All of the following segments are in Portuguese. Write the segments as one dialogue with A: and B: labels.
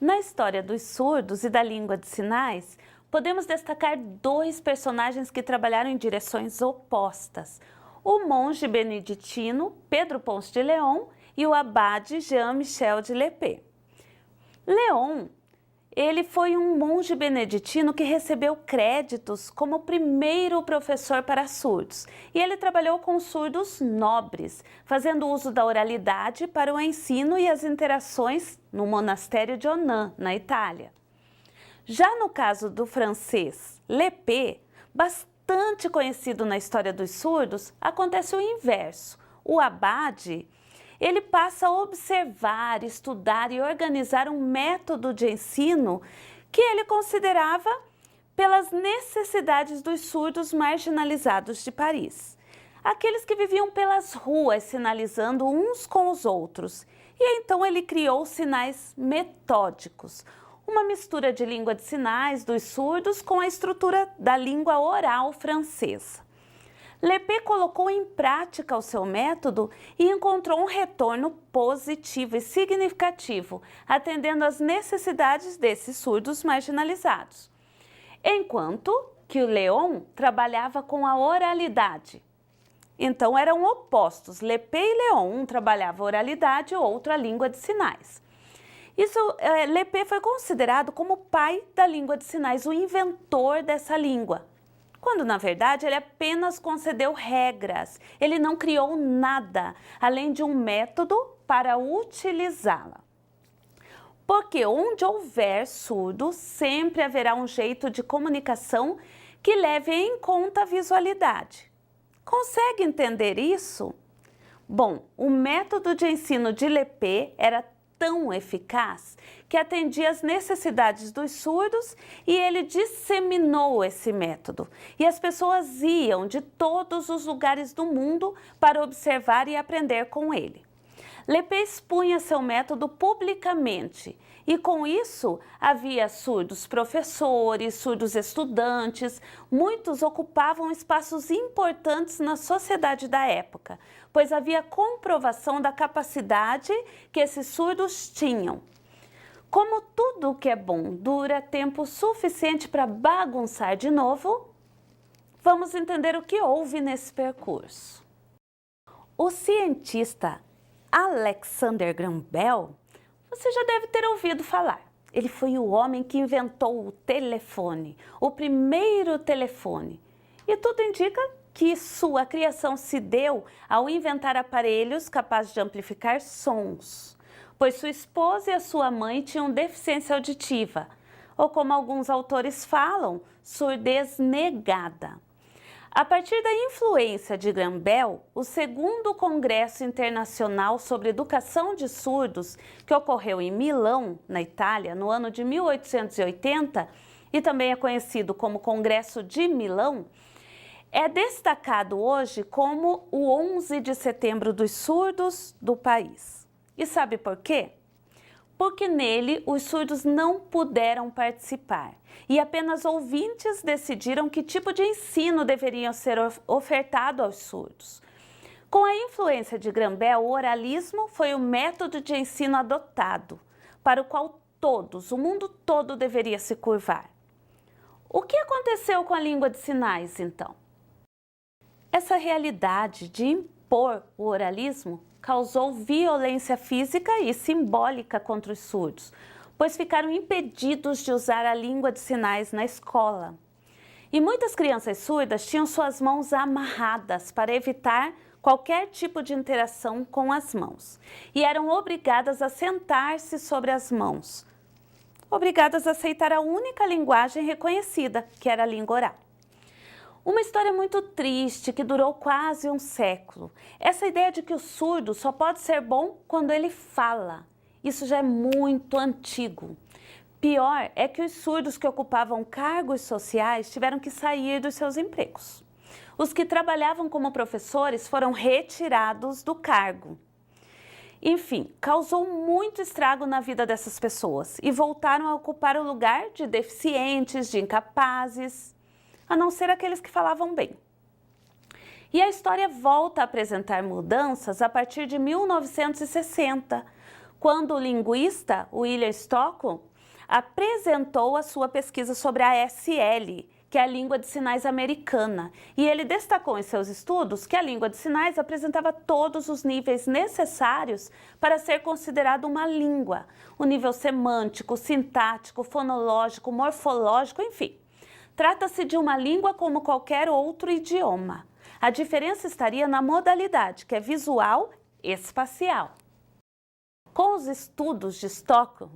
A: Na história dos surdos e da língua de sinais, podemos destacar dois personagens que trabalharam em direções opostas: o monge beneditino Pedro Ponce de León e o abade Jean-Michel de Lépée. León, ele foi um monge beneditino que recebeu créditos como o primeiro professor para surdos, e ele trabalhou com surdos nobres, fazendo uso da oralidade para o ensino e as interações no monastério de Onan, na Itália. Já no caso do francês Lépée, bastante conhecido na história dos surdos, acontece o inverso. O abade, ele passa a observar, estudar e organizar um método de ensino que ele considerava pelas necessidades dos surdos marginalizados de Paris. Aqueles que viviam pelas ruas sinalizando uns com os outros. E então ele criou sinais metódicos, uma mistura de língua de sinais dos surdos com a estrutura da língua oral francesa. Lépée colocou em prática o seu método e encontrou um retorno positivo e significativo, atendendo às necessidades desses surdos marginalizados. Enquanto que o León trabalhava com a oralidade. Então eram opostos, Lépée e León, um trabalhava a oralidade e o outro a língua de sinais. Lépée foi considerado como o pai da língua de sinais, o inventor dessa língua, quando na verdade ele apenas concedeu regras, ele não criou nada, além de um método para utilizá-la. Porque onde houver surdo, sempre haverá um jeito de comunicação que leve em conta a visualidade. Consegue entender isso? Bom, o método de ensino de Lépée era tão eficaz que atendia às necessidades dos surdos e ele disseminou esse método. E as pessoas iam de todos os lugares do mundo para observar e aprender com ele. Lépée expunha seu método publicamente e com isso havia surdos professores, surdos estudantes, muitos ocupavam espaços importantes na sociedade da época, pois havia comprovação da capacidade que esses surdos tinham. Como tudo que é bom dura tempo suficiente para bagunçar de novo, vamos entender o que houve nesse percurso. O cientista Alexander Graham Bell, você já deve ter ouvido falar. Ele foi o homem que inventou o telefone, o primeiro telefone. E tudo indica que sua criação se deu ao inventar aparelhos capazes de amplificar sons, pois sua esposa e a sua mãe tinham deficiência auditiva, ou como alguns autores falam, surdez negada. A partir da influência de Graham Bell, o segundo Congresso Internacional sobre Educação de Surdos, que ocorreu em Milão, na Itália, no ano de 1880, e também é conhecido como Congresso de Milão, é destacado hoje como o 11 de setembro dos surdos do país. E sabe por quê? Porque nele os surdos não puderam participar e apenas ouvintes decidiram que tipo de ensino deveria ser ofertado aos surdos. Com a influência de Graham Bell, o oralismo foi o método de ensino adotado, para o qual todos, o mundo todo deveria se curvar. O que aconteceu com a língua de sinais, então? Essa realidade de impor o oralismo causou violência física e simbólica contra os surdos, pois ficaram impedidos de usar a língua de sinais na escola. E muitas crianças surdas tinham suas mãos amarradas para evitar qualquer tipo de interação com as mãos e eram obrigadas a sentar-se sobre as mãos, obrigadas a aceitar a única linguagem reconhecida, que era a língua oral. Uma história muito triste que durou quase um século. Essa ideia de que o surdo só pode ser bom quando ele fala. Isso já é muito antigo. Pior é que os surdos que ocupavam cargos sociais tiveram que sair dos seus empregos. Os que trabalhavam como professores foram retirados do cargo. Enfim, causou muito estrago na vida dessas pessoas e voltaram a ocupar o lugar de deficientes, de incapazes, a não ser aqueles que falavam bem. E a história volta a apresentar mudanças a partir de 1960, quando o linguista William Stockham apresentou a sua pesquisa sobre a ASL, que é a língua de sinais americana, e ele destacou em seus estudos que a língua de sinais apresentava todos os níveis necessários para ser considerada uma língua, o nível semântico, sintático, fonológico, morfológico, enfim. Trata-se de uma língua como qualquer outro idioma. A diferença estaria na modalidade, que é visual e espacial. Com os estudos de Stockholm,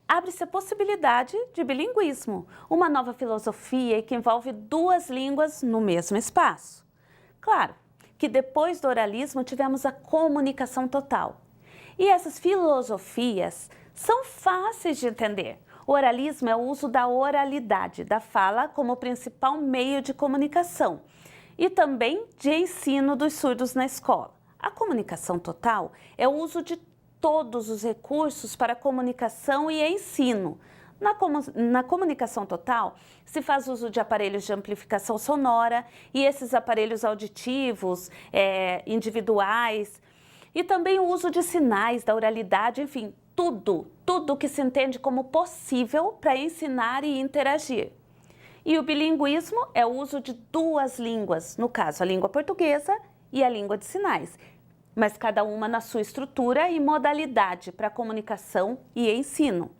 A: abre-se a possibilidade de bilinguismo, uma nova filosofia que envolve duas línguas no mesmo espaço. Claro que depois do oralismo tivemos a comunicação total. E essas filosofias são fáceis de entender. O oralismo é o uso da oralidade, da fala, como principal meio de comunicação e também de ensino dos surdos na escola. A comunicação total é o uso de todos os recursos para comunicação e ensino. Na comunicação total, se faz uso de aparelhos de amplificação sonora e esses aparelhos auditivos, individuais, e também o uso de sinais, da oralidade, enfim, tudo que se entende como possível para ensinar e interagir. E o bilinguismo é o uso de duas línguas, no caso, a língua portuguesa e a língua de sinais, mas cada uma na sua estrutura e modalidade para comunicação e ensino.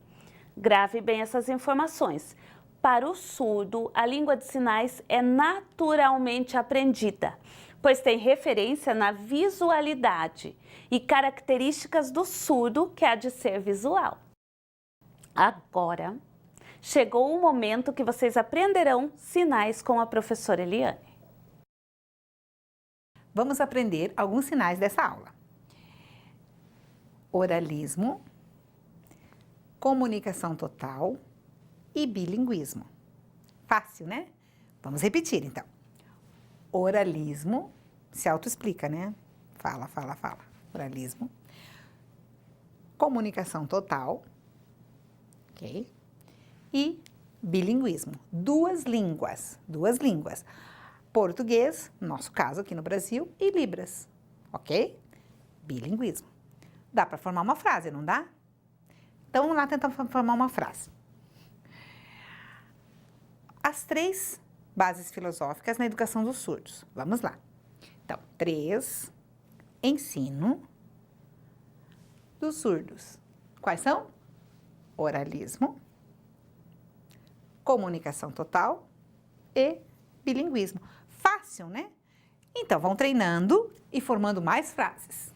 A: Grave bem essas informações. Para o surdo, a língua de sinais é naturalmente aprendida, pois tem referência na visualidade e características do surdo, que há de ser visual. Agora, chegou o momento que vocês aprenderão sinais com a professora Eliane.
B: Vamos aprender alguns sinais dessa aula. Oralismo, comunicação total e bilinguismo. Fácil, né? Vamos repetir, então. Oralismo, se autoexplica, né? Fala, fala, fala. Oralismo. Comunicação total, ok? E bilinguismo. Duas línguas. Português, no nosso caso aqui no Brasil, e Libras, ok? Bilinguismo. Dá para formar uma frase, não dá? Então, vamos lá tentar formar uma frase. As 3 bases filosóficas na educação dos surdos. Vamos lá. Então, 3, ensino dos surdos. Quais são? Oralismo, comunicação total e bilinguismo. Fácil, né? Então, vão treinando e formando mais frases.